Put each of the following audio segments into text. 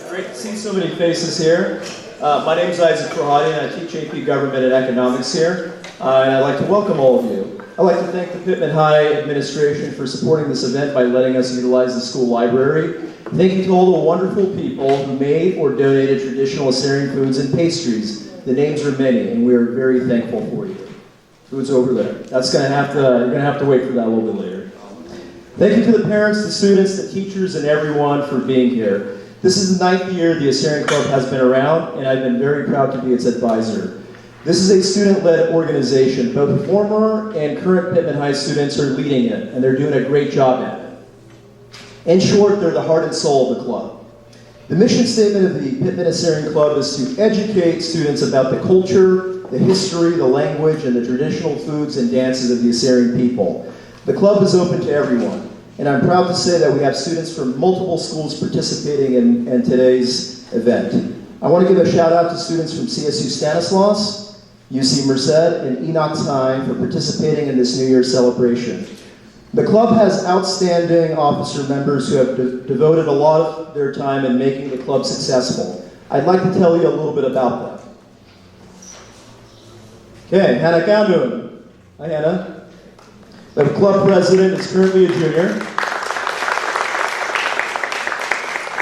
Great to see so many faces here. My name is Isaac Farhadi and I teach AP Government and Economics here. And I'd like to welcome all of you. I'd like to thank the Pitman High administration for supporting this event by letting us utilize the school library. Thank you to all the wonderful people who made or donated traditional Assyrian foods and pastries. The names are many and we are very thankful for you. Food's over there. That's you're gonna have to wait for that a little bit later. Thank you to the parents, the students, the teachers, and everyone for being here. This is the 9th year the Assyrian Club has been around, and I've been very proud to be its advisor. This is a student-led organization. Both former and current Pitman High students are leading it, and they're doing a great job at it. In short, they're the heart and soul of the club. The mission statement of the Pitman Assyrian Club is to educate students about the culture, the history, the language, and the traditional foods and dances of the Assyrian people. The club is open to everyone. And I'm proud to say that we have students from multiple schools participating in today's event. I want to give a shout out to students from CSU Stanislaus, UC Merced, and Enoch High for participating in this New Year celebration. The club has outstanding officer members who have devoted a lot of their time in making the club successful. I'd like to tell you a little bit about them. Okay, Hannah Gandun. Hi, Hannah. The club president is currently a junior.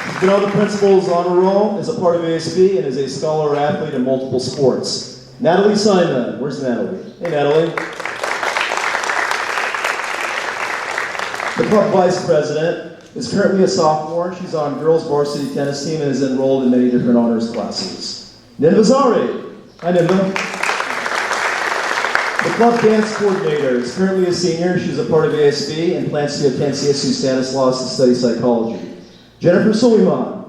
She's been on the principal's honor roll, is a part of ASB, and is a scholar athlete in multiple sports. Natalie Simon. Where's Natalie? Hey, Natalie. The club vice president is currently a sophomore. She's on girls' varsity tennis team and is enrolled in many different honors classes. Ninva Zari. Hi, Ninva. The club dance coordinator is currently a senior. She's a part of ASB and plans to attend CSU Stanislaus to study psychology. Jennifer Suleiman.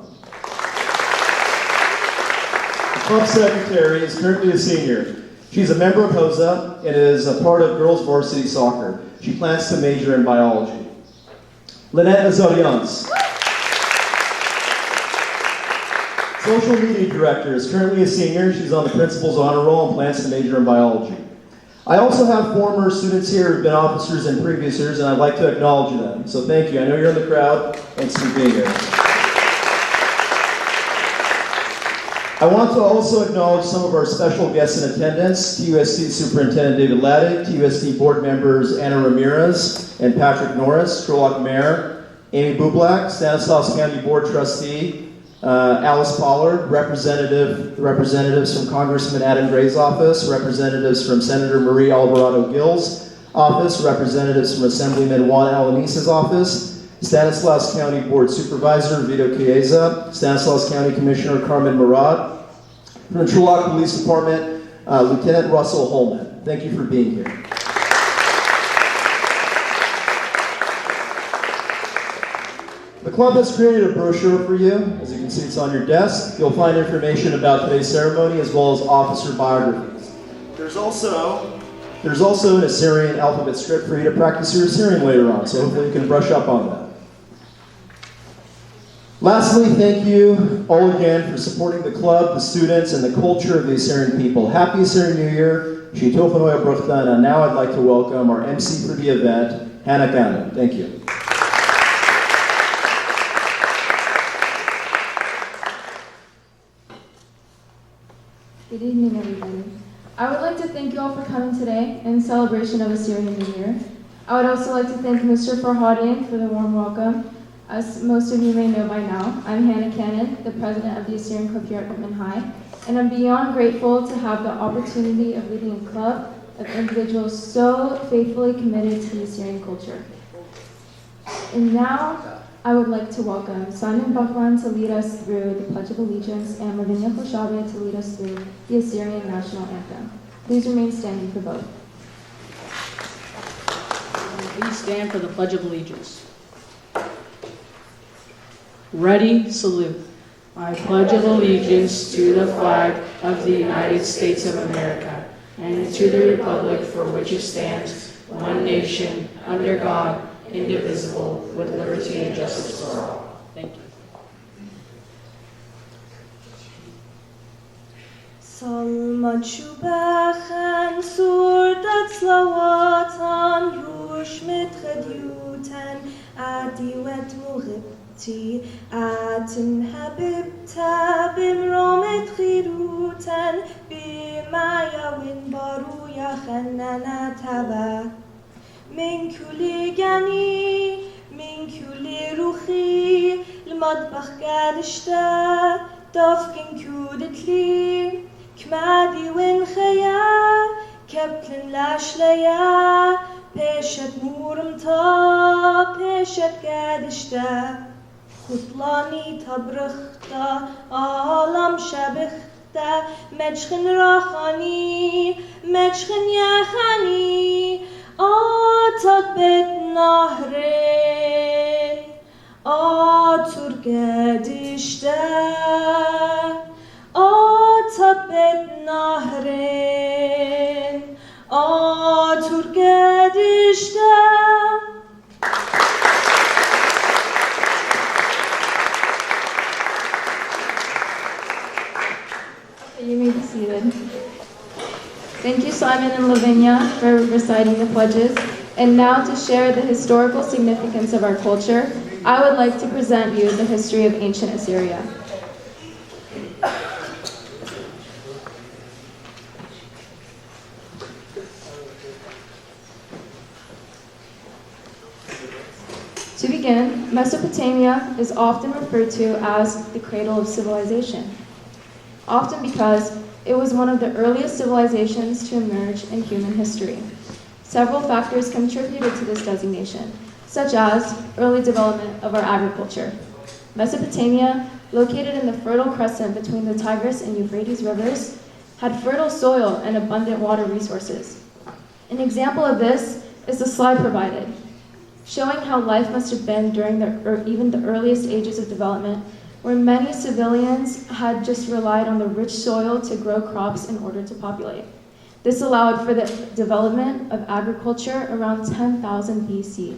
The club secretary is currently a senior. She's a member of HOSA and is a part of girls varsity soccer. She plans to major in biology. Lynette Azarians. Social media director is currently a senior. She's on the principal's honor roll and plans to major in biology. I also have former students here who have been officers in previous years, and I'd like to acknowledge them. So thank you. I know you're in the crowd. Thanks for being here. I want to also acknowledge some of our special guests in attendance: TUSD Superintendent David Laddick, TUSD board members Anna Ramirez and Patrick Norris, Turlock Mayor Amy Bublak, Stanislaus County Board Trustee Alice Pollard, representatives from Congressman Adam Gray's office, representatives from Senator Marie Alvarado Gill's office, representatives from Assemblyman Juan Alanisa's office, Stanislaus County Board Supervisor Vito Chiesa, Stanislaus County Commissioner Carmen Murad, from the Turlock Police Department, Lieutenant Russell Holman. Thank you for being here. The club has created a brochure for you. As you can see, it's on your desk. You'll find information about today's ceremony as well as officer biographies. There's also an Assyrian alphabet script for you to practice your Assyrian later on, so hopefully you can brush up on that. Lastly, thank you all again for supporting the club, the students, and the culture of the Assyrian people. Happy Assyrian New Year. Shitofanoya Bruchtan, and now I'd like to welcome our MC for the event, Hannah Cannon. Thank you. Good evening, everybody. I would like to thank you all for coming today in celebration of Assyrian New Year. I would also like to thank Mr. Farhadian for the warm welcome. As most of you may know by now, I'm Hannah Cannon, the president of the Assyrian Club here at Pitman High, and I'm beyond grateful to have the opportunity of leading a club of individuals so faithfully committed to the Assyrian culture. And now, I would like to welcome Simon Buckland to lead us through the Pledge of Allegiance and Lavinia Khoshabeh to lead us through the Assyrian National Anthem. Please remain standing for both. Please stand for the Pledge of Allegiance. Ready, salute. I pledge allegiance to the flag of the United States of America and to the republic for which it stands, one nation, under God, indivisible, with liberty and justice for all. Thank you. Salmat shubachen surdat slawatan rush mit cheduten adi wet mughibti atin habibta bimromet chiruten bimaya win baruya channana taba min kuli gani min kuli ruchi المطبخ قادشتا دافكن كودتلي كمادي وين خيا كبتن لاشليا بيشت مورمتا بيشت قادشتا خطلاني تبرختا عالم شبختا مجخن راخاني مجخن يخاني آتت بيت نهرين آتور قدشتا آتت بيت نهرين آتور قدشتا. You may be seated. Thank you, Simon and Lavinia, for reciting the pledges. And now, to share the historical significance of our culture, I would like to present you the history of ancient Assyria. To begin, Mesopotamia is often referred to as the cradle of civilization, often because it was one of the earliest civilizations to emerge in human history. Several factors contributed to this designation, such as early development of our agriculture. Mesopotamia, located in the Fertile Crescent between the Tigris and Euphrates rivers, had fertile soil and abundant water resources. An example of this is the slide provided, showing how life must have been during even the earliest ages of development, where many civilians had just relied on the rich soil to grow crops in order to populate. This allowed for the development of agriculture around 10,000 BC,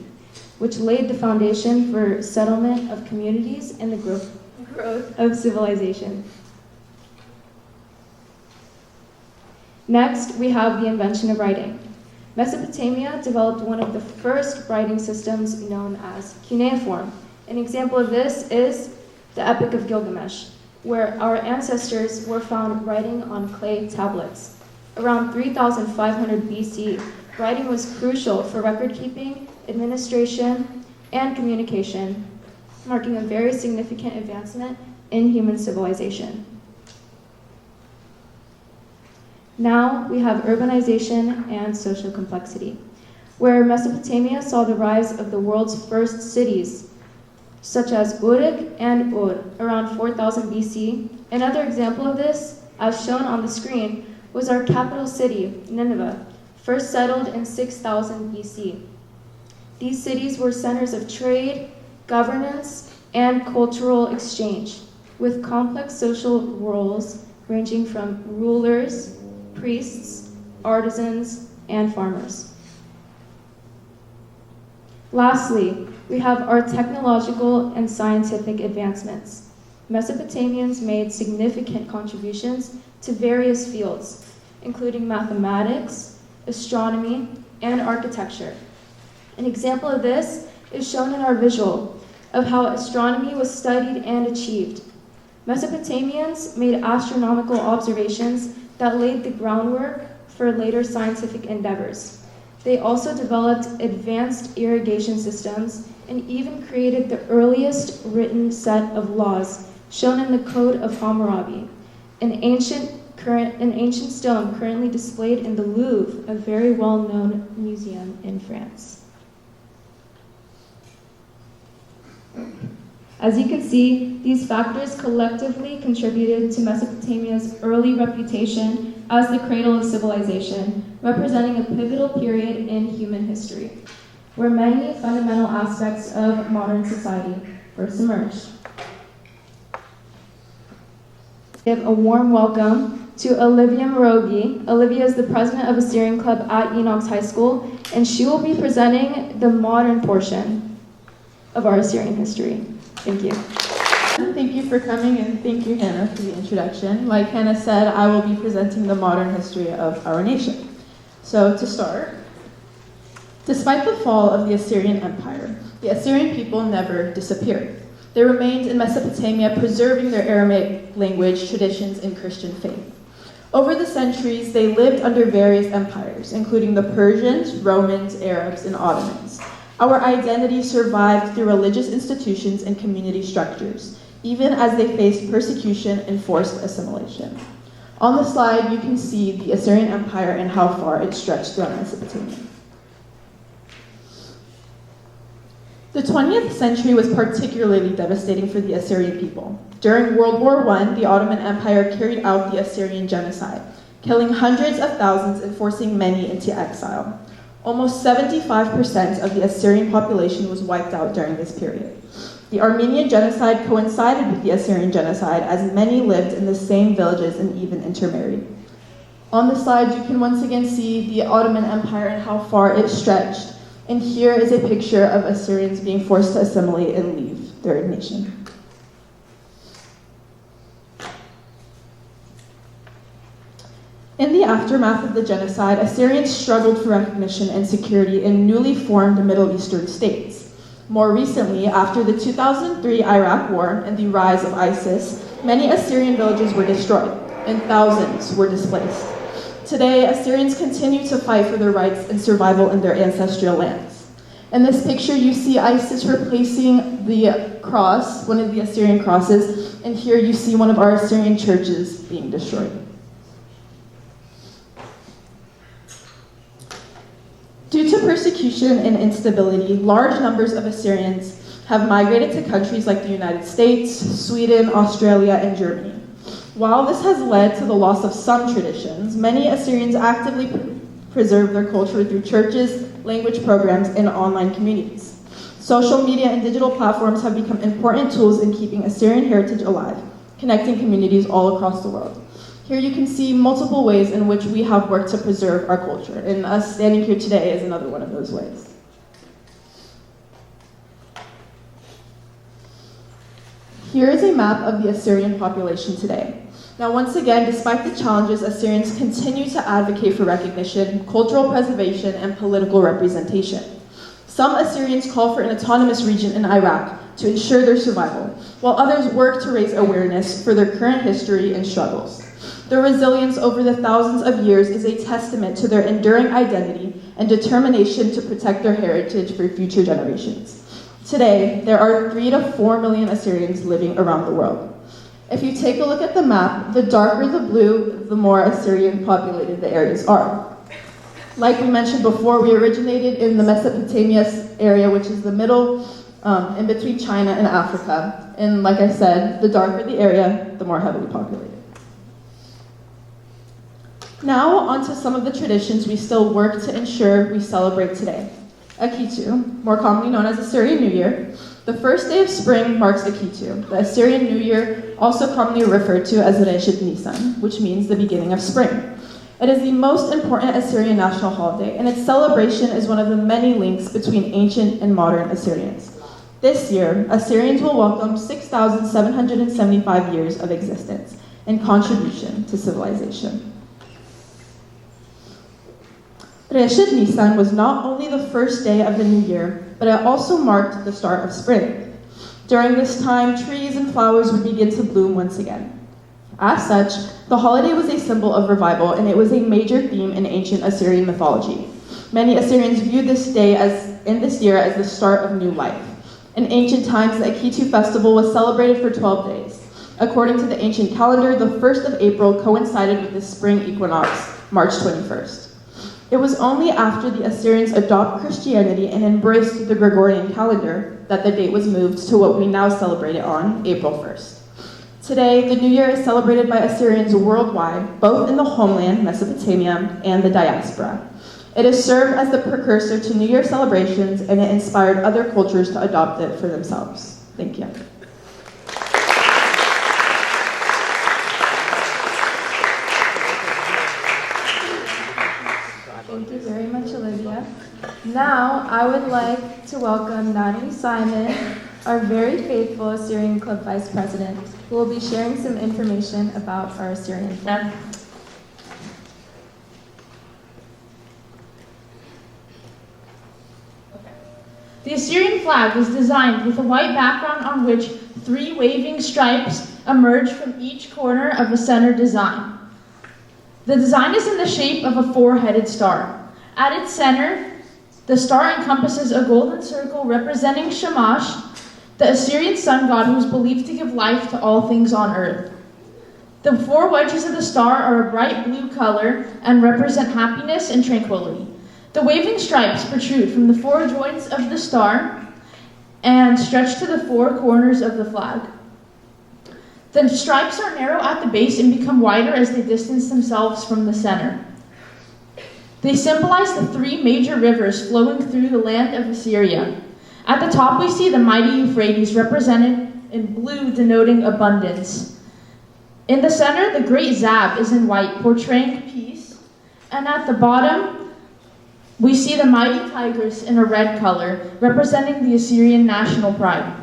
which laid the foundation for settlement of communities and the growth of civilization. Next, we have the invention of writing. Mesopotamia developed one of the first writing systems known as cuneiform. An example of this is the Epic of Gilgamesh, where our ancestors were found writing on clay tablets. Around 3,500 BC, writing was crucial for record-keeping, administration, and communication, marking a very significant advancement in human civilization. Now we have urbanization and social complexity, where Mesopotamia saw the rise of the world's first cities, such as Uruk and Ur, around 4000 BC. Another example of this, as shown on the screen, was our capital city, Nineveh, first settled in 6000 BC. These cities were centers of trade, governance, and cultural exchange, with complex social roles ranging from rulers, priests, artisans, and farmers. Lastly, we have our technological and scientific advancements. Mesopotamians made significant contributions to various fields, including mathematics, astronomy, and architecture. An example of this is shown in our visual of how astronomy was studied and achieved. Mesopotamians made astronomical observations that laid the groundwork for later scientific endeavors. They also developed advanced irrigation systems and even created the earliest written set of laws, shown in the Code of Hammurabi, an ancient stone currently displayed in the Louvre, a very well-known museum in France. As you can see, these factors collectively contributed to Mesopotamia's early reputation as the cradle of civilization, representing a pivotal period in human history, where many fundamental aspects of modern society first emerged. Give a warm welcome to Olivia Morogi. Olivia is the president of Assyrian Club at Enoch's High School, and she will be presenting the modern portion of our Assyrian history. Thank you. Thank you for coming, and thank you, Hannah, for the introduction. Like Hannah said, I will be presenting the modern history of our nation. So to start, despite the fall of the Assyrian Empire, the Assyrian people never disappeared. They remained in Mesopotamia, preserving their Aramaic language, traditions, and Christian faith. Over the centuries, they lived under various empires, including the Persians, Romans, Arabs, and Ottomans. Our identity survived through religious institutions and community structures, even as they faced persecution and forced assimilation. On the slide, you can see the Assyrian Empire and how far it stretched throughout Mesopotamia. The 20th century was particularly devastating for the Assyrian people. During World War I, the Ottoman Empire carried out the Assyrian genocide, killing hundreds of thousands and forcing many into exile. Almost 75% of the Assyrian population was wiped out during this period. The Armenian genocide coincided with the Assyrian genocide, as many lived in the same villages and even intermarried. On the slide, you can once again see the Ottoman Empire and how far it stretched. And here is a picture of Assyrians being forced to assimilate and leave their nation. In the aftermath of the genocide, Assyrians struggled for recognition and security in newly formed Middle Eastern states. More recently, after the 2003 Iraq War and the rise of ISIS, many Assyrian villages were destroyed, and thousands were displaced. Today, Assyrians continue to fight for their rights and survival in their ancestral lands. In this picture, you see ISIS replacing the cross, one of the Assyrian crosses, and here you see one of our Assyrian churches being destroyed. Due to persecution and instability, large numbers of Assyrians have migrated to countries like the United States, Sweden, Australia, and Germany. While this has led to the loss of some traditions, many Assyrians actively preserve their culture through churches, language programs, and online communities. Social media and digital platforms have become important tools in keeping Assyrian heritage alive, connecting communities all across the world. Here you can see multiple ways in which we have worked to preserve our culture, and us standing here today is another one of those ways. Here is a map of the Assyrian population today. Now, once again, despite the challenges, Assyrians continue to advocate for recognition, cultural preservation, and political representation. Some Assyrians call for an autonomous region in Iraq to ensure their survival, while others work to raise awareness for their current history and struggles. Their resilience over the thousands of years is a testament to their enduring identity and determination to protect their heritage for future generations. Today, there are 3 to 4 million Assyrians living around the world. If you take a look at the map, the darker the blue, the more Assyrian populated the areas are. Like we mentioned before, we originated in the Mesopotamia area, which is the middle in between China and Africa. And like I said, the darker the area, the more heavily populated. Now, onto some of the traditions we still work to ensure we celebrate today. Akitu, more commonly known as Assyrian New Year. The first day of spring marks Akitu, the Assyrian New Year, also commonly referred to as Reshit Nisan, which means the beginning of spring. It is the most important Assyrian national holiday, and its celebration is one of the many links between ancient and modern Assyrians. This year, Assyrians will welcome 6,775 years of existence and contribution to civilization. Reshid Nisan was not only the first day of the new year, but it also marked the start of spring. During this time, trees and flowers would begin to bloom once again. As such, the holiday was a symbol of revival, and it was a major theme in ancient Assyrian mythology. Many Assyrians viewed this day in this year as the start of new life. In ancient times, the Akitu festival was celebrated for 12 days. According to the ancient calendar, the 1st of April coincided with the spring equinox, March 21st. It was only after the Assyrians adopted Christianity and embraced the Gregorian calendar that the date was moved to what we now celebrate it on, April 1st. Today, the New Year is celebrated by Assyrians worldwide, both in the homeland, Mesopotamia, and the diaspora. It has served as the precursor to New Year celebrations, and it inspired other cultures to adopt it for themselves. Thank you. Thank you very much, Olivia. Now, I would like to welcome Nani Simon, our very faithful Assyrian Club Vice President, who will be sharing some information about our Assyrian flag. The Assyrian flag was designed with a white background on which 3 waving stripes emerge from each corner of a center design. The design is in the shape of a 4-headed star. At its center, the star encompasses a golden circle representing Shamash, the Assyrian sun god who is believed to give life to all things on earth. The 4 wedges of the star are a bright blue color and represent happiness and tranquility. The waving stripes protrude from the 4 joints of the star and stretch to the 4 corners of the flag. The stripes are narrow at the base and become wider as they distance themselves from the center. They symbolize the 3 major rivers flowing through the land of Assyria. At the top we see the mighty Euphrates represented in blue, denoting abundance. In the center, the great Zab is in white, portraying peace. And at the bottom, we see the mighty Tigris in a red color, representing the Assyrian national pride.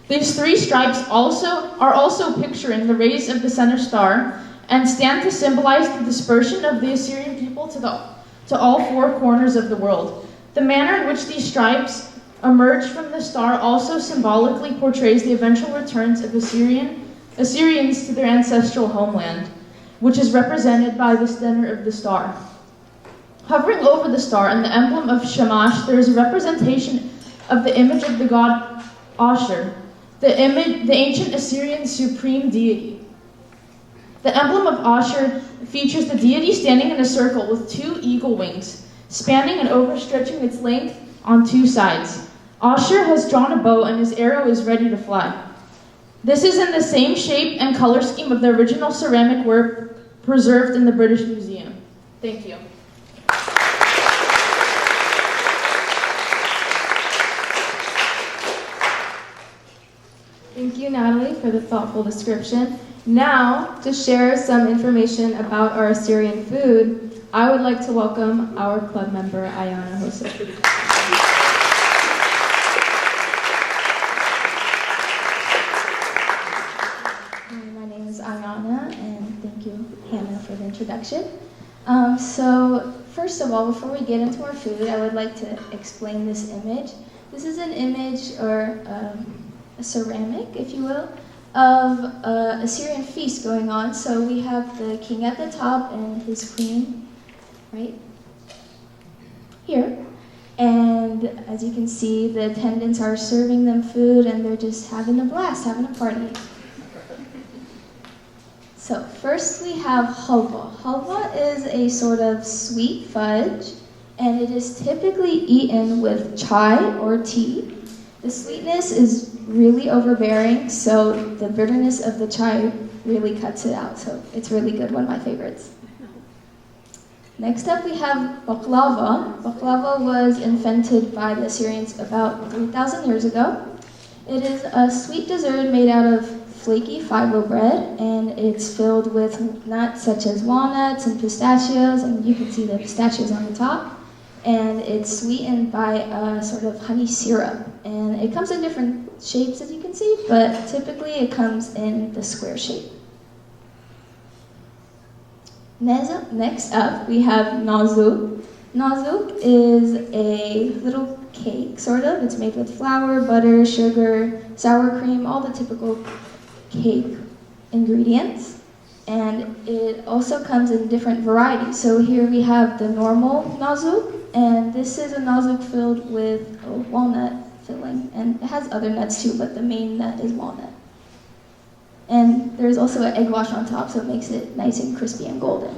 These 3 stripes are also picturing the rays of the center star and stand to symbolize the dispersion of the Assyrian people to all 4 corners of the world. The manner in which these stripes emerge from the star also symbolically portrays the eventual returns of Assyrians to their ancestral homeland, which is represented by the center of the star. Hovering over the star and the emblem of Shamash, there is a representation of the image of the god Ashur, the ancient Assyrian supreme deity. The emblem of Ashur features the deity standing in a circle with 2 eagle wings, spanning and overstretching its length on 2 sides. Ashur has drawn a bow and his arrow is ready to fly. This is in the same shape and color scheme of the original ceramic work preserved in the British Museum. Thank you. Thank you, Natalie, for the thoughtful description. Now, to share some information about our Assyrian food, I would like to welcome our club member, Ayana Jose. My name is Ayana, and thank you, Hannah, for the introduction. So, first of all, before we get into our food, I would like to explain this image. This is an image, or a ceramic, if you will, of a Assyrian feast going on. So we have the king at the top and his queen right here. And as you can see, the attendants are serving them food and they're just having a blast, having a party. So first we have halwa. Halwa is a sort of sweet fudge, and it is typically eaten with chai or tea. The sweetness is really overbearing, so the bitterness of the chai really cuts it out. So it's really good, one of my favorites. Next up we have baklava. Baklava was invented by the Assyrians about 3,000 years ago. It is a sweet dessert made out of flaky phyllo bread, and it's filled with nuts such as walnuts and pistachios, and you can see the pistachios on the top. And it's sweetened by a sort of honey syrup. And it comes in different shapes, as you can see, but typically it comes in the square shape. Next up, we have nazuk. Nazuk is a little cake, sort of. It's made with flour, butter, sugar, sour cream, all the typical cake ingredients. And it also comes in different varieties. So here we have the normal nazuk, and this is a nazuk filled with a walnut filling. And it has other nuts too, but the main nut is walnut. And there's also an egg wash on top, so it makes it nice and crispy and golden.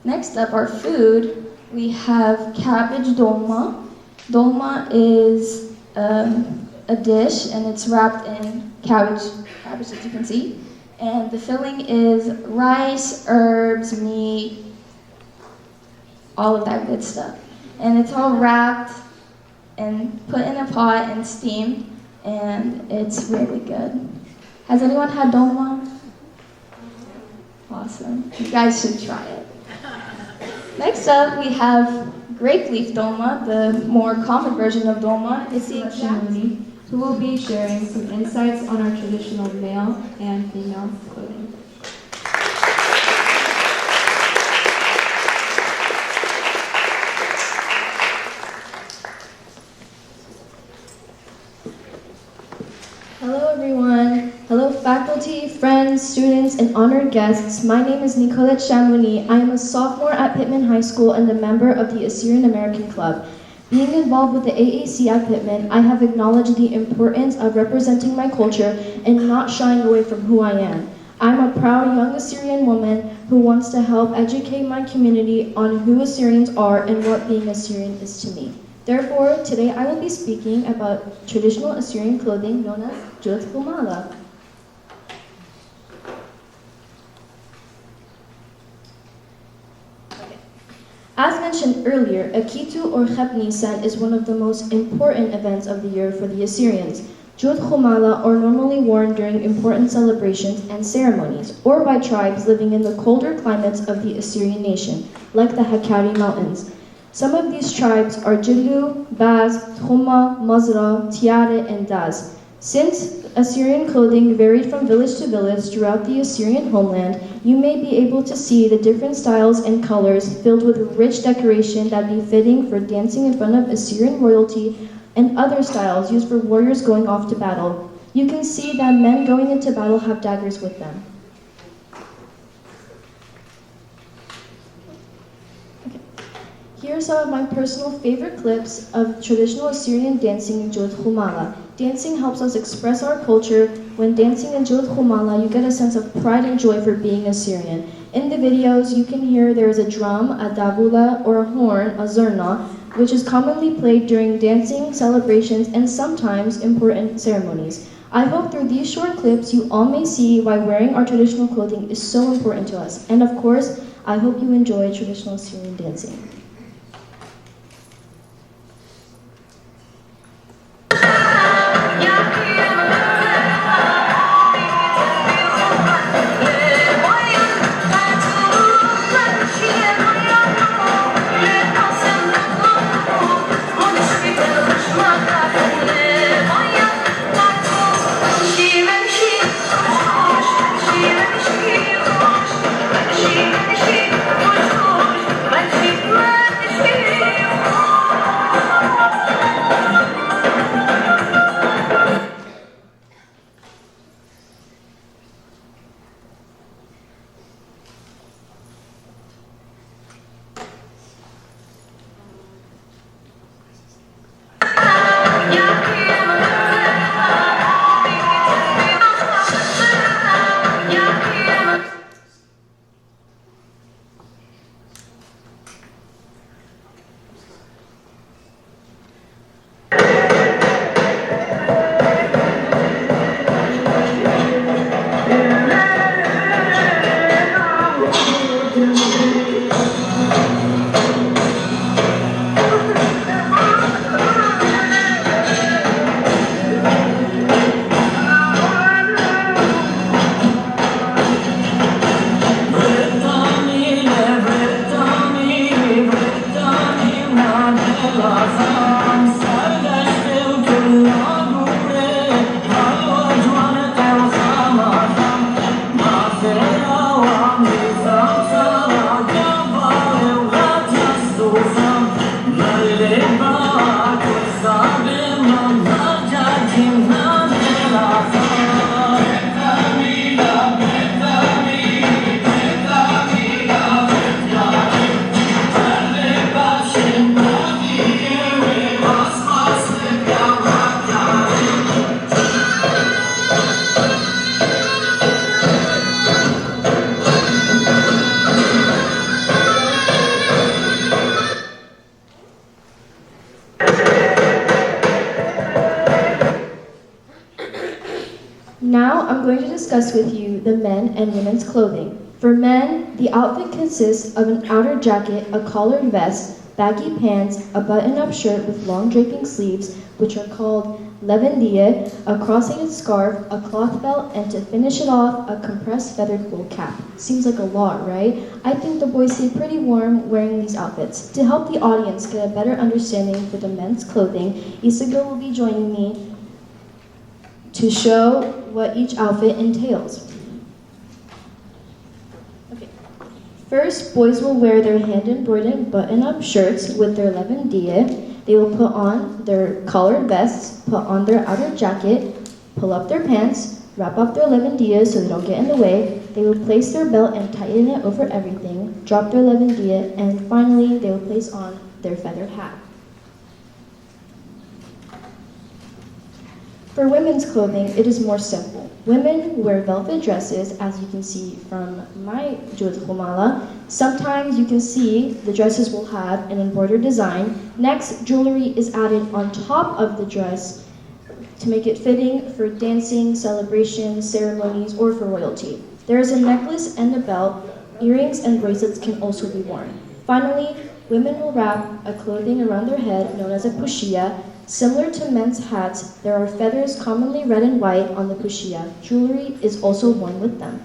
Next up, our food, we have cabbage dolma. Dolma is a dish, and it's wrapped in cabbage as you can see. And the filling is rice, herbs, meat, all of that good stuff. And it's all wrapped and put in a pot and steamed, and it's really good. Has anyone had dolma? Awesome. You guys should try it. Next up, we have grape leaf dolma, the more common version of dolma. It's the exact who will be sharing some insights on our traditional male and female clothing. Hello everyone. Hello faculty, friends, students, and honored guests. My name is Nicolette Chamouni. I am a sophomore at Pitman High School and a member of the Assyrian-American Club. Being involved with the AAC at Pitman, I have acknowledged the importance of representing my culture and not shying away from who I am. I'm a proud young Assyrian woman who wants to help educate my community on who Assyrians are and what being Assyrian is to me. Therefore, today I will be speaking about traditional Assyrian clothing known as jut humala. As mentioned earlier, Akitu or Cheb Nisan is one of the most important events of the year for the Assyrians. Jut humala are normally worn during important celebrations and ceremonies, or by tribes living in the colder climates of the Assyrian nation, like the Hakkari Mountains. Some of these tribes are Jillu, Baz, Thuma, Mazra, Tiare, and Daz. Since Assyrian clothing varied from village to village throughout the Assyrian homeland, you may be able to see the different styles and colors filled with rich decoration that be fitting for dancing in front of Assyrian royalty and other styles used for warriors going off to battle. You can see that men going into battle have daggers with them. Here are some of my personal favorite clips of traditional Assyrian dancing in Jut Humala. Dancing helps us express our culture. When dancing in Jut Humala, you get a sense of pride and joy for being Assyrian. In the videos, you can hear there is a drum, a davula, or a horn, a zurna, which is commonly played during dancing, celebrations, and sometimes important ceremonies. I hope through these short clips, you all may see why wearing our traditional clothing is so important to us. And of course, I hope you enjoy traditional Assyrian dancing. Let's be Now I'm going to discuss with you the men and women's clothing. For men, the outfit consists of an outer jacket, a collared vest, baggy pants, a button-up shirt with long draping sleeves, which are called levendie, a cross-hatted scarf, a cloth belt, and to finish it off, a compressed feathered wool cap. Seems like a lot, right? I think the boys stay pretty warm wearing these outfits. To help the audience get a better understanding for the men's clothing, Isago will be joining me to show what each outfit entails. First, boys will wear their hand-embroidered button-up shirts with their levendie. They will put on their collared vests, put on their outer jacket, pull up their pants, wrap up their levendie so they don't get in the way. They will place their belt and tighten it over everything, drop their levendie, and finally they will place on their feathered hat. For women's clothing, it is more simple. Women wear velvet dresses, as you can see from my Jod Khumala. Sometimes you can see the dresses will have an embroidered design. Next, jewelry is added on top of the dress to make it fitting for dancing, celebrations, ceremonies, or for royalty. There is a necklace and a belt. Earrings and bracelets can also be worn. Finally, women will wrap a clothing around their head known as a pushia. Similar to men's hats, there are feathers, commonly red and white, on the pushia. Jewelry is also worn with them.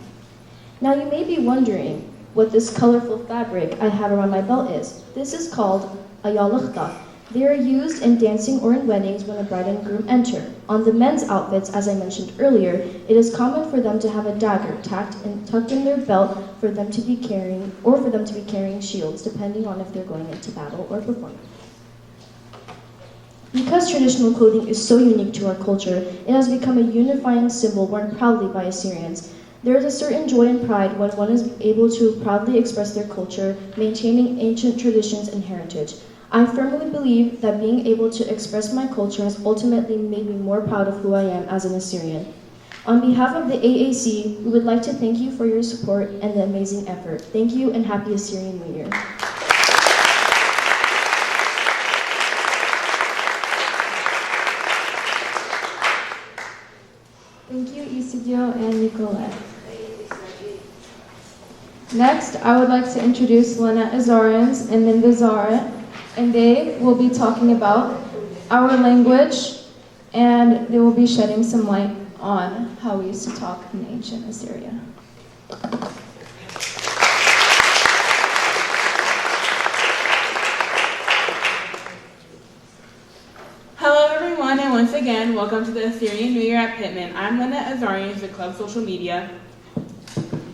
Now you may be wondering what this colorful fabric I have around my belt is. This is called a yalakhta. They are used in dancing or in weddings when a bride and groom enter. On the men's outfits, as I mentioned earlier, it is common for them to have a dagger tucked in their belt for them to be carrying, or for them to be carrying shields, depending on if they're going into battle or performing. Because traditional clothing is so unique to our culture, it has become a unifying symbol worn proudly by Assyrians. There is a certain joy and pride when one is able to proudly express their culture, maintaining ancient traditions and heritage. I firmly believe that being able to express my culture has ultimately made me more proud of who I am as an Assyrian. On behalf of the AAC, we would like to thank you for your support and the amazing effort. Thank you and happy Assyrian New Year. Thank you, Isidro and Nicolette. Next, I would like to introduce Lena Azarians and Linda Zara, and they will be talking about our language, and they will be shedding some light on how we used to talk in ancient Assyria. Hello everyone, and once again, welcome to the Assyrian New Year at Pitman. I'm Linda Azarian, the club social media.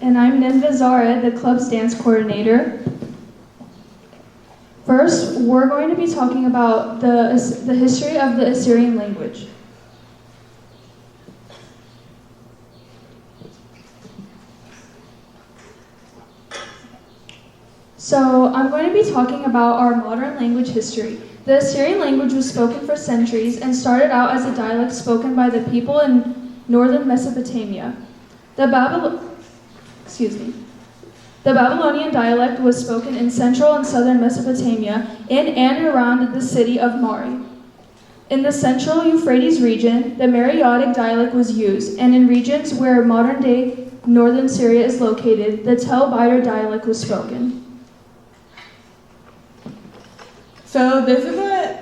And I'm Ninva Zara, the club's dance coordinator. First, we're going to be talking about the history of the Assyrian language. So I'm going to be talking about our modern language history. The Assyrian language was spoken for centuries and started out as a dialect spoken by the people in northern Mesopotamia. The Babylonian dialect was spoken in central and southern Mesopotamia in and around the city of Mari. In the central Euphrates region, the Meroitic dialect was used, and in regions where modern-day northern Syria is located, the Tel Biter dialect was spoken. So this is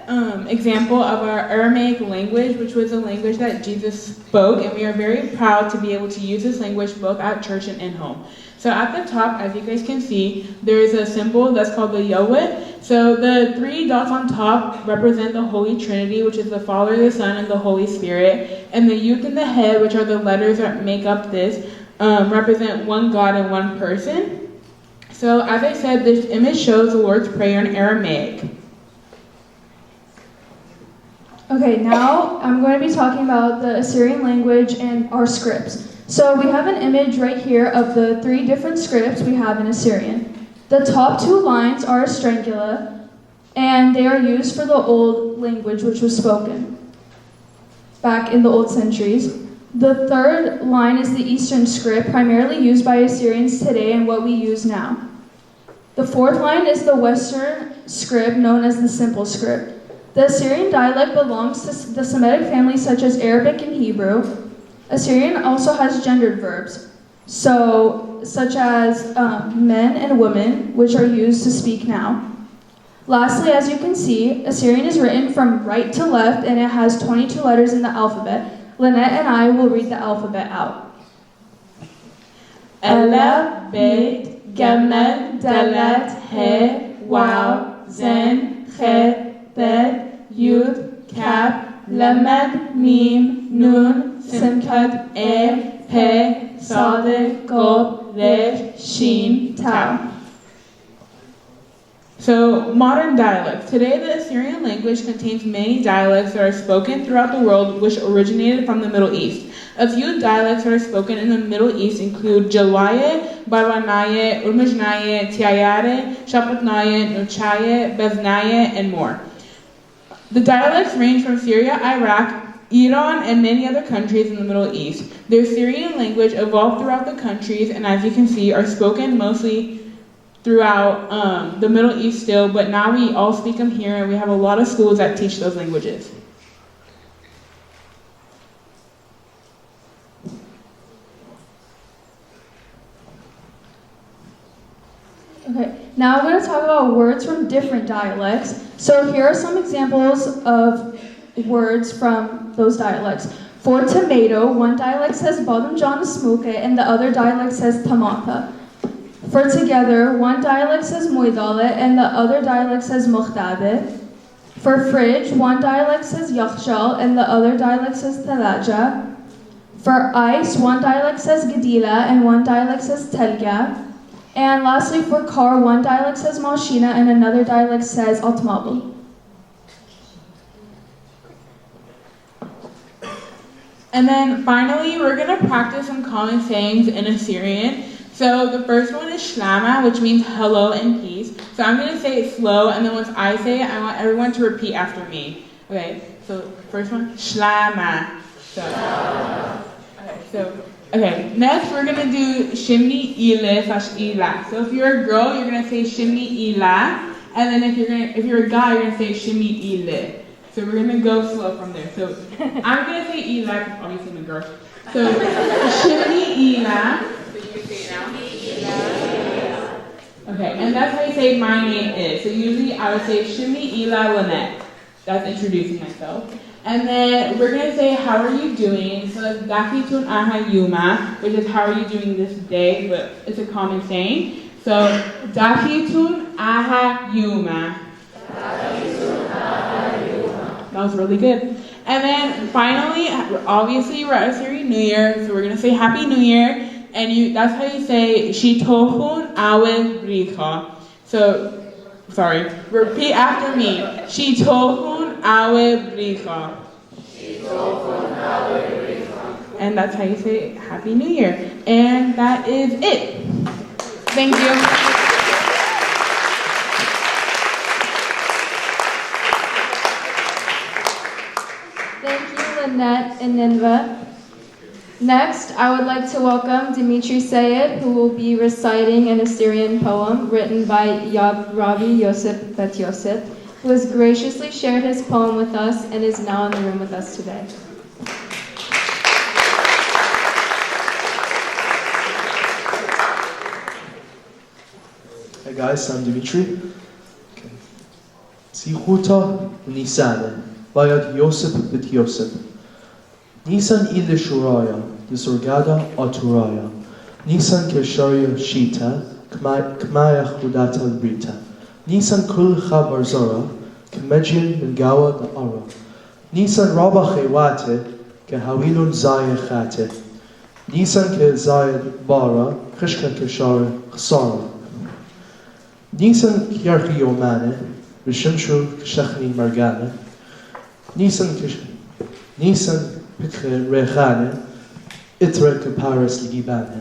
an example of our Aramaic language, which was a language that Jesus spoke, and we are very proud to be able to use this language both at church and in home. So at the top, as you guys can see, there is a symbol that's called the Yahweh. So the three dots on top represent the Holy Trinity, which is the Father, the Son, and the Holy Spirit. And the Yud and the He, which are the letters that make up this, represent one God and one person. So as I said, this image shows the Lord's Prayer in Aramaic. Okay, now I'm going to be talking about the Assyrian language and our scripts. So we have an image right here of the three different scripts we have in Assyrian. The top two lines are Strangula, and they are used for the old language which was spoken back in the old centuries. The third line is the Eastern script, primarily used by Assyrians today and what we use now. The fourth line is the Western script, known as the Simple script. The Assyrian dialect belongs to the Semitic families such as Arabic and Hebrew. Assyrian also has gendered verbs, such as men and women, which are used to speak now. Lastly, as you can see, Assyrian is written from right to left and it has 22 letters in the alphabet. Lynette and I will read the alphabet out. Ella, Bet, Gemel, Dalet, He, Waw, Zen, Chet, Bet, Yud, Kaf, Lamed, Mim, Nun, Simkat, He, Sade, Gob, Resh, Shin, Tau. So, modern dialects. Today, the Assyrian language contains many dialects that are spoken throughout the world which originated from the Middle East. A few dialects that are spoken in the Middle East include Jalaye, Barbanaye, Urmajnaye, Tiayare, Shapatnaye, Nuchaye, Beznaye, and more. The dialects range from Syria, Iraq, Iran, and many other countries in the Middle East. The Assyrian language evolved throughout the countries and, as you can see, are spoken mostly throughout the Middle East still, but now we all speak them here and we have a lot of schools that teach those languages. Okay, now I'm going to talk about words from different dialects. So here are some examples of words from those dialects. For tomato, one dialect says badamjan smuke and the other dialect says tamata. For together, one dialect says moidale and the other dialect says mukhtabe. For fridge, one dialect says yakhshal and the other dialect says talaja. For ice, one dialect says gadila and one dialect says telga. And lastly, for car, one dialect says mashina and another dialect says automobil. And then finally, we're going to practice some common sayings in Assyrian. So the first one is shlama, which means hello and peace. So I'm going to say it slow, and then once I say it, I want everyone to repeat after me. Okay, so first one, shlama. Okay, next we're going to do shimni ile /ila. So if you're a girl, you're going to say shimni ila, and then if you're a guy, you're going to say shimni ile. So we're going to go slow from there. So I'm going to say ila, because obviously I'm a girl. So shimni ila. Okay, and that's how you say my name is. So usually I would say Shimmy Ila Lynette. That's introducing myself. And then we're going to say, how are you doing? So that's Dakitun Aha Yuma, which is how are you doing this day, but it's a common saying. So Dakitun Aha Yuma. That was really good. And then finally, obviously we're at Assyrian New Year, so we're going to say Happy New Year. And that's how you say Shitohun Awen Bricha. So, sorry, repeat after me. Shitohun Awen Bricha. And that's how you say Happy New Year. And that is it. Thank you. Thank you, Lynette and Ninva. Next, I would like to welcome Dimitri Sayed, who will be reciting an Assyrian poem written by Rabbi Yosef Bet Yosef, who has graciously shared his poem with us and is now in the room with us today. Hey guys, I'm Dimitri. Zichuta Nisan, Bayad Yosef Bet Yosef. Nisan ile shuraya, disorgada aturaya. Nisan kesharia shita, kmaya chudata brita. Nisan kul chabar zara, kmejin mingawa da'ara. Nisan rabba chewate, kehawilun zaya chate. Nisan ke zayad bara, krishka keshara chsara. Nisan kyarchi yomane, rishimshu kshachni margane. Nisan Pikre Rechane, Itre Kaparas Ligibane.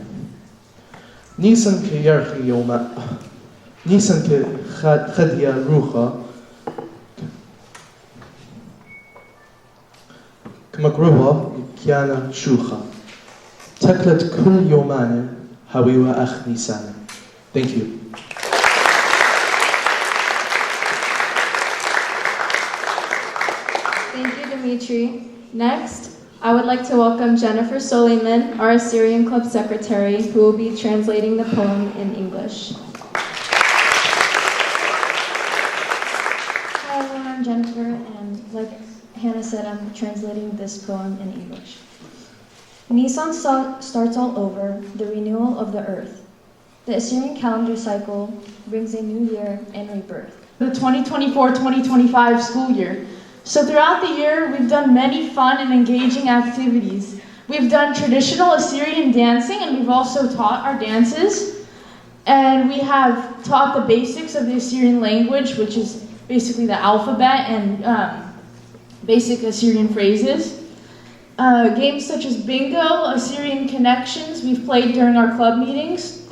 Nisan ke Yarchi Yoma, Nisan ke Khadia Rucha, Kmakruha, Kiana Shucha. Teklet Kul Yomane, Hawiwa Ach Nisane. Thank you. Thank you, Dimitri. Next, I would like to welcome Jennifer Suleiman, our Assyrian Club Secretary, who will be translating the poem in English. Hi everyone, I'm Jennifer, and like Hannah said, I'm translating this poem in English. Nisan starts all over, the renewal of the earth. The Assyrian calendar cycle brings a new year and rebirth. The 2024-2025 school year. So throughout the year, we've done many fun and engaging activities. We've done traditional Assyrian dancing, and we've also taught our dances. And we have taught the basics of the Assyrian language, which is basically the alphabet and basic Assyrian phrases. Games such as bingo, Assyrian connections, we've played during our club meetings.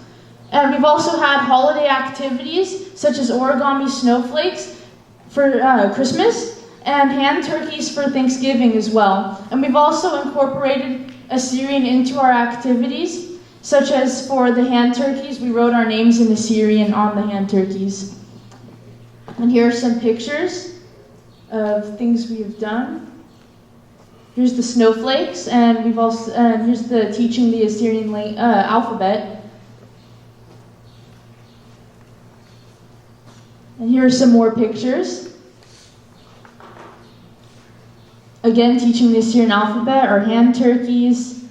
And we've also had holiday activities such as origami snowflakes for Christmas and hand turkeys for Thanksgiving as well. And we've also incorporated Assyrian into our activities, such as for the hand turkeys, we wrote our names in Assyrian on the hand turkeys. And here are some pictures of things we have done. Here's the snowflakes, and we've also here's the teaching the Assyrian alphabet. And here are some more pictures. Again, teaching the Assyrian alphabet, or hand turkeys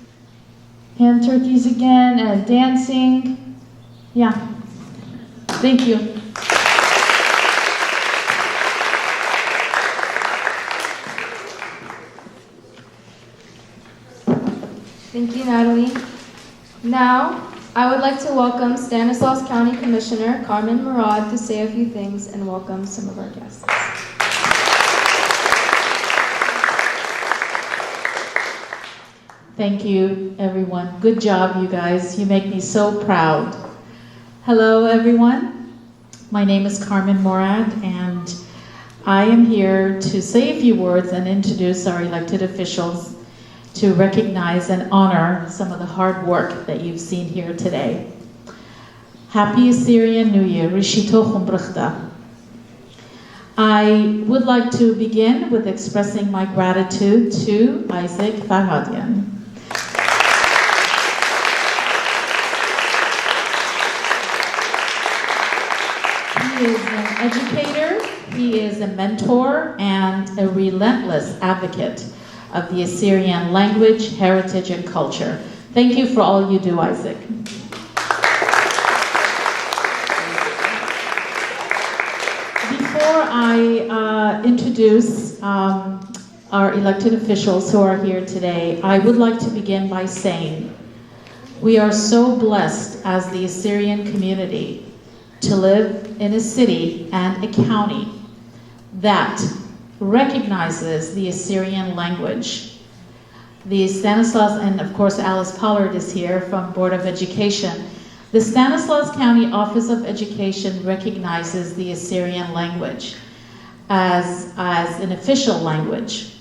again, and dancing. Yeah. Thank you. Thank you, Natalie. Now, I would like to welcome Stanislaus County Commissioner Carmen Murad to say a few things and welcome some of our guests. Thank you, everyone. Good job, you guys. You make me so proud. Hello, everyone. My name is Carmen Morad, and I am here to say a few words and introduce our elected officials to recognize and honor some of the hard work that you've seen here today. Happy Assyrian New Year. Rishito Chumbrachta. I would like to begin with expressing my gratitude to Isaac Farhadian. He is an educator, he is a mentor, and a relentless advocate of the Assyrian language, heritage, and culture. Thank you for all you do, Isaac. Before I introduce our elected officials who are here today, I would like to begin by saying we are so blessed as the Assyrian community to live in a city and a county that recognizes the Assyrian language. The Stanislaus, and of course Alice Pollard is here from Board of Education. The Stanislaus County Office of Education recognizes the Assyrian language as an official language.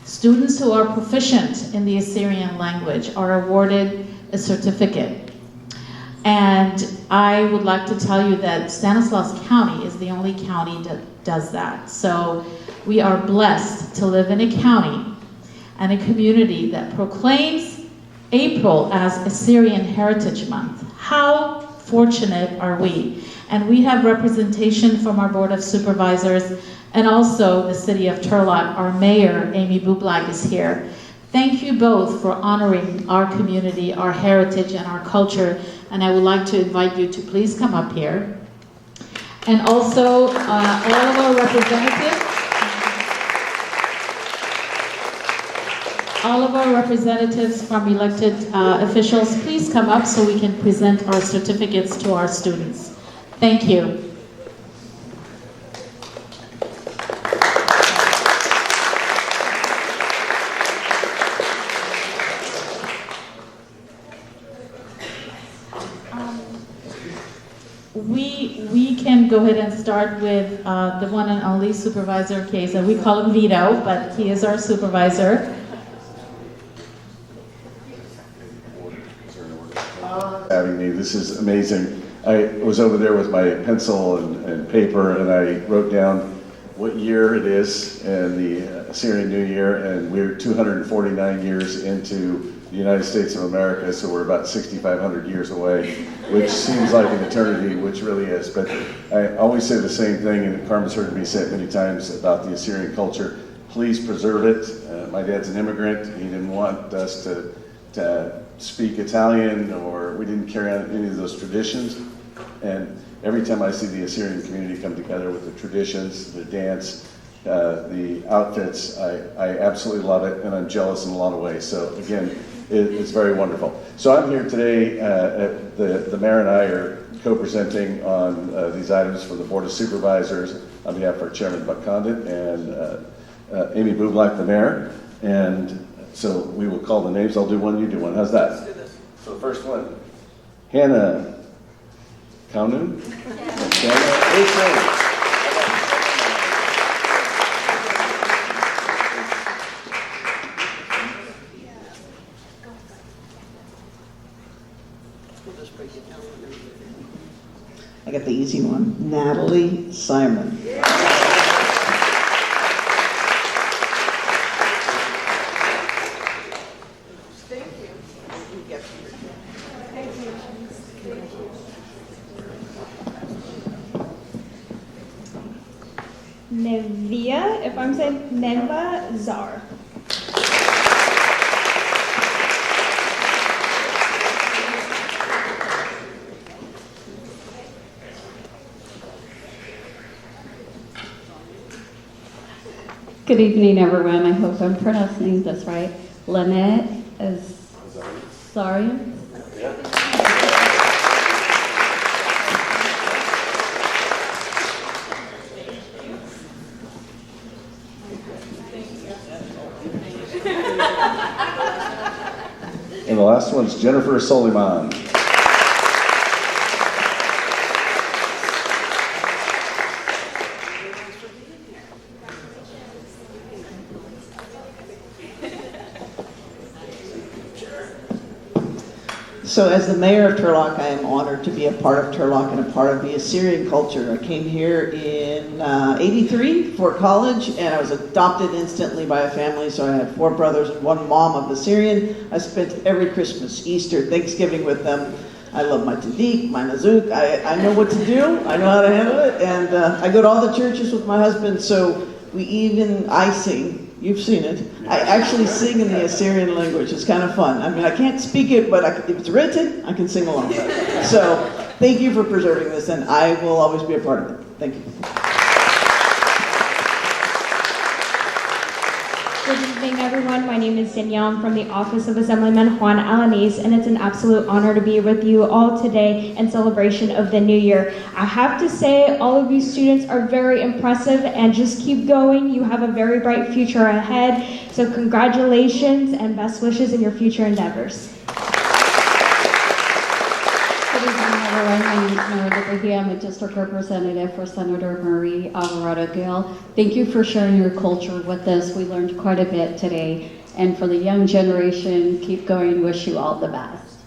Students who are proficient in the Assyrian language are awarded a certificate. And I would like to tell you that Stanislaus County is the only county that does that. So we are blessed to live in a county and a community that proclaims April as Assyrian Heritage Month. How fortunate are we? And we have representation from our Board of Supervisors and also the City of Turlock. Our Mayor, Amy Bublag, is here. Thank you both for honoring our community, our heritage, and our culture. And I would like to invite you to please come up here. And also, all of our representatives from elected officials, please come up so we can present our certificates to our students. Thank you. We can go ahead and start with the one and only Supervisor Keza. We call him Vito, but he is our supervisor. Having me, this is amazing. I was over there with my pencil and paper, and I wrote down what year it is and the Assyrian New Year, and we're 249 years into the United States of America, so we're about 6,500 years away, which seems like an eternity, which really is. But I always say the same thing, and Carmen's heard me say it many times about the Assyrian culture. Please preserve it. My dad's an immigrant. He didn't want us to speak Italian, or we didn't carry on any of those traditions. And every time I see the Assyrian community come together with the traditions, the dance, the outfits, I absolutely love it, and I'm jealous in a lot of ways. So again, it's very wonderful. So I'm here today, the mayor and I are co-presenting on these items for the Board of Supervisors on behalf of our Chairman Buck Condit and Amy Bublak, the mayor. And so we will call the names. I'll do one, you do one. How's that? Let's do this. So the first one, Hannah Kaunun. I got the easy one. Natalie Simon. Nevia, if I'm saying Neva Zar. Good evening, everyone. I hope I'm pronouncing this right. Lynette is sorry. And the last one's Jennifer Soliman. So as the mayor of Turlock, I am honored to be a part of Turlock and a part of the Assyrian culture. I came here in '83 for college, and I was adopted instantly by a family, so I had 4 brothers and 1 mom of Assyrian. I spent every Christmas, Easter, Thanksgiving with them. I love my tadik, my nazook. I know what to do. I know how to handle it, and I go to all the churches with my husband, so I sing. You've seen it. I actually sing in the Assyrian language. It's kind of fun. I mean, I can't speak it, but if it's written, I can sing along. So thank you for preserving this, and I will always be a part of it. Thank you. Good evening, everyone. My name is Danielle. I'm from the Office of Assemblyman Juan Alanis, and it's an absolute honor to be with you all today in celebration of the New Year. I have to say, all of you students are very impressive, and just keep going. You have a very bright future ahead, so congratulations and best wishes in your future endeavors. Good evening, everyone. My name is Meredith Bahia. I'm a district representative for Senator Marie Alvarado Gil. Thank you for sharing your culture with us. We learned quite a bit today. And for the young generation, keep going. Wish you all the best.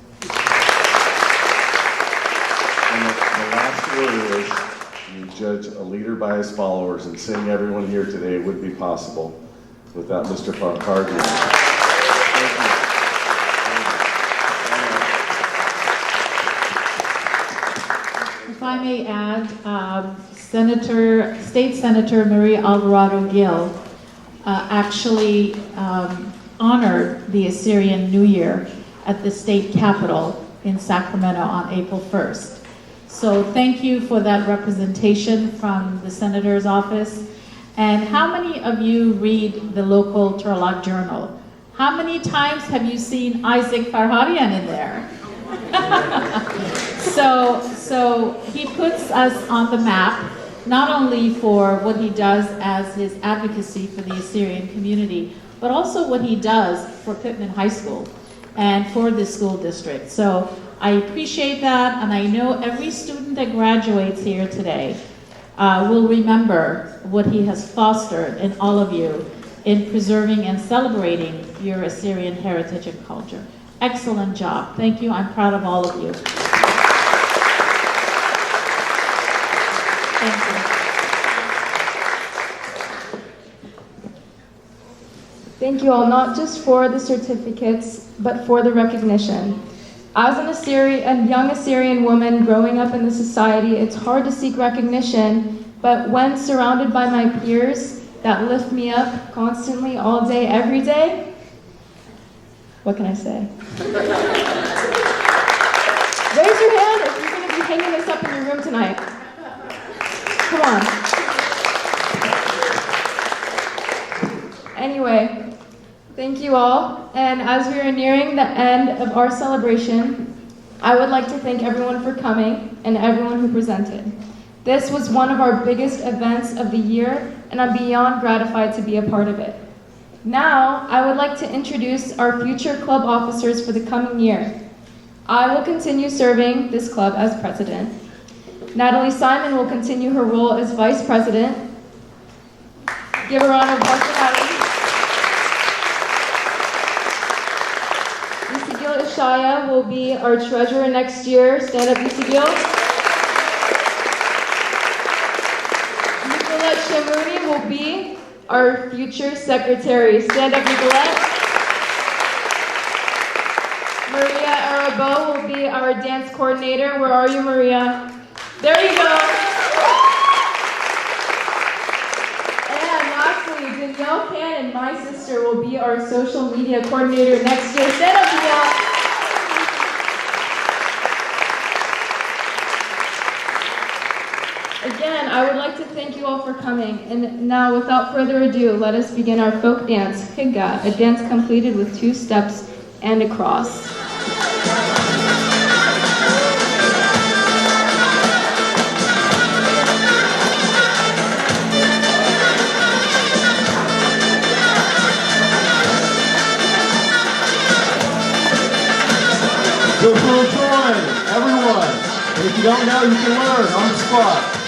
And the last word is, you judge a leader by his followers, and seeing everyone here today would be possible without Mr. Farkardi. If I may add, State Senator Marie Alvarado Gil actually honored the Assyrian New Year at the state capitol in Sacramento on April 1st. So thank you for that representation from the Senator's office. And how many of you read the local Turlock Journal? How many times have you seen Isaac Farhadian in there? So he puts us on the map, not only for what he does as his advocacy for the Assyrian community, but also what he does for Pitman High School and for the school district. So I appreciate that, and I know every student that graduates here today will remember what he has fostered in all of you in preserving and celebrating your Assyrian heritage and culture. Excellent job. Thank you. I'm proud of all of you. Thank you. thank you all, not just for the certificates, but for the recognition. As a young Assyrian woman growing up in the society, it's hard to seek recognition, but when surrounded by my peers that lift me up constantly, all day, every day, what can I say? Raise your hand if you're going to be hanging this up in your room tonight. Come on. Anyway, thank you all. And as we are nearing the end of our celebration, I would like to thank everyone for coming and everyone who presented. This was one of our biggest events of the year, and I'm beyond gratified to be a part of it. Now, I would like to introduce our future club officers for the coming year. I will continue serving this club as president. Natalie Simon will continue her role as vice president. Give a round of applause for Natalie. Isagil Ishaya will be our treasurer next year. Stand up, Isagil. Nicolette Shamouni will be our future secretary. Stand up, Nicolette. Maria Arabo will be our dance coordinator. Where are you, Maria? There you go. And lastly, Danielle Cannon, my sister, will be our social media coordinator next year. Stand up, Danielle. Again, I would like to thank you all for coming. And now, without further ado, let us begin our folk dance, Higga, a dance completed with 2 steps and a cross. So for join, everyone. And if you don't know, you can learn on the spot.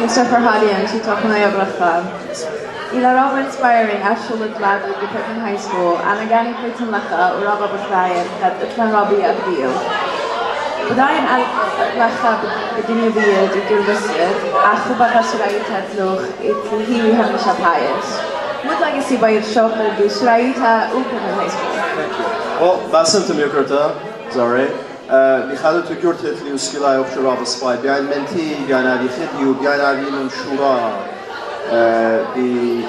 Mr. Farhadi and Chitokunaya Bracha. Ilarava inspiring Ashulit Ladu at Pitman High School, and again Pitman Lecha, Urava Bukhayan, at Itman Rabbi Abdiel. Udayan al Lecha, Bedinia Biel, Digurbasid, Achuba Hasrayit Hatluch, Itlihi Hamishapayas. What legacy by your shop will do Surayita Pitman High School? Well, Basim Tamikurta, Zare. بخاطر تو گرت لیو سکیلای اپشورا بسپای بیان منتی بیان علی خدیو بیان علی منشورا بی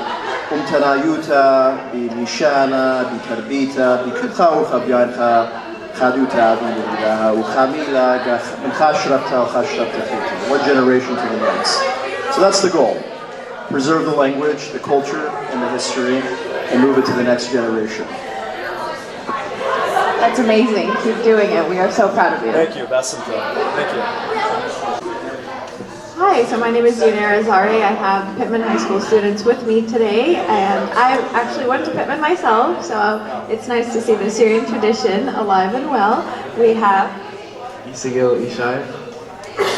امتنايوتا بنشانا بتربيتا بكل خاوخة بیان خادوتا بيها وخاميلا من خاشربتا وخاشربتا فيتا. One generation to the next. So that's the goal. Preserve the language, the culture, and the history, and move it to the next generation. That's amazing. Keep doing it. We are so proud of you. Thank you, Basinta. Thank you. Hi, so my name is Dina Azari. I have Pitman High School students with me today, and I actually went to Pitman myself, so it's nice to see the Assyrian tradition alive and well. We have Isigil Ishai,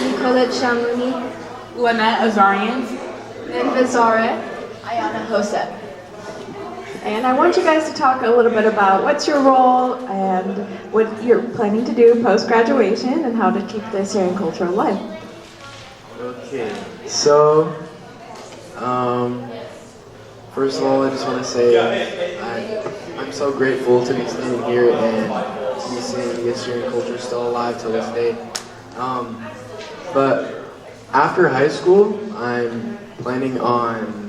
Nicolette Shamuni, Lynette Azarian, and Vizare, Ayana Josep. And I want you guys to talk a little bit about what's your role and what you're planning to do post-graduation and how to keep the Assyrian culture alive. Okay, so first of all, I just want to say I'm so grateful to be standing here and to be seeing the Assyrian culture still alive till this day. But after high school, I'm planning on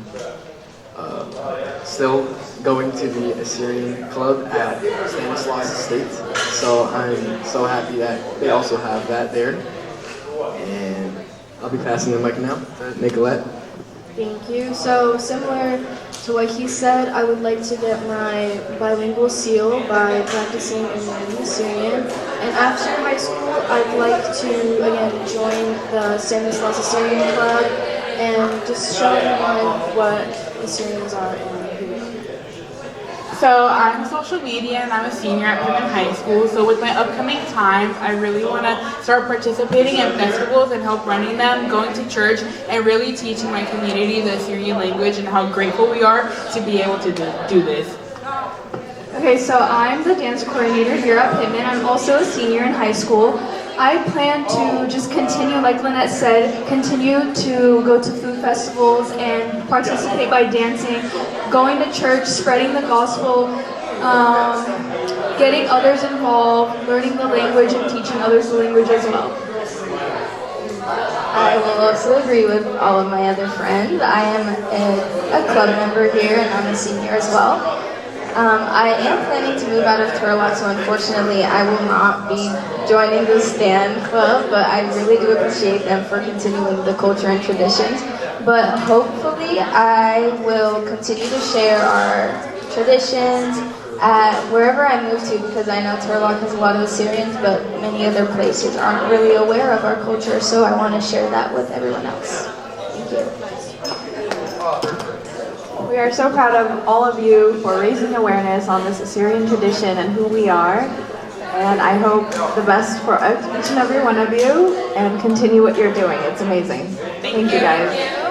still going to the Assyrian Club at Stanislaus Estates. So I'm so happy that they also have that there. And I'll be passing the mic now to Nicolette. Thank you. So similar to what he said, I would like to get my bilingual seal by practicing and learning Assyrian. And after high school, I'd like to again join the Stanislaus Assyrian Club and just show everyone what Assyrians are and who we are. So I'm social media and I'm a senior at Pitman High School. So with my upcoming times, I really want to start participating in festivals and help running them, going to church, and really teaching my community the Assyrian language and how grateful we are to be able to do this. Okay, so I'm the dance coordinator here at Pitman. I'm also a senior in high school. I plan to just continue, like Lynette said, continue to go to food festivals and participate by dancing, going to church, spreading the gospel, getting others involved, learning the language and teaching others the language as well. I will also agree with all of my other friends. I am a club member here and I'm a senior as well. I am planning to move out of Turlock, so unfortunately I will not be joining the Stan Club, but I really do appreciate them for continuing the culture and traditions. But hopefully I will continue to share our traditions at wherever I move to, because I know Turlock has a lot of Assyrians, but many other places aren't really aware of our culture, so I want to share that with everyone else. Thank you. We are so proud of all of you for raising awareness on this Assyrian tradition and who we are. And I hope the best for each and every one of you and continue what you're doing. It's amazing. Thank you guys.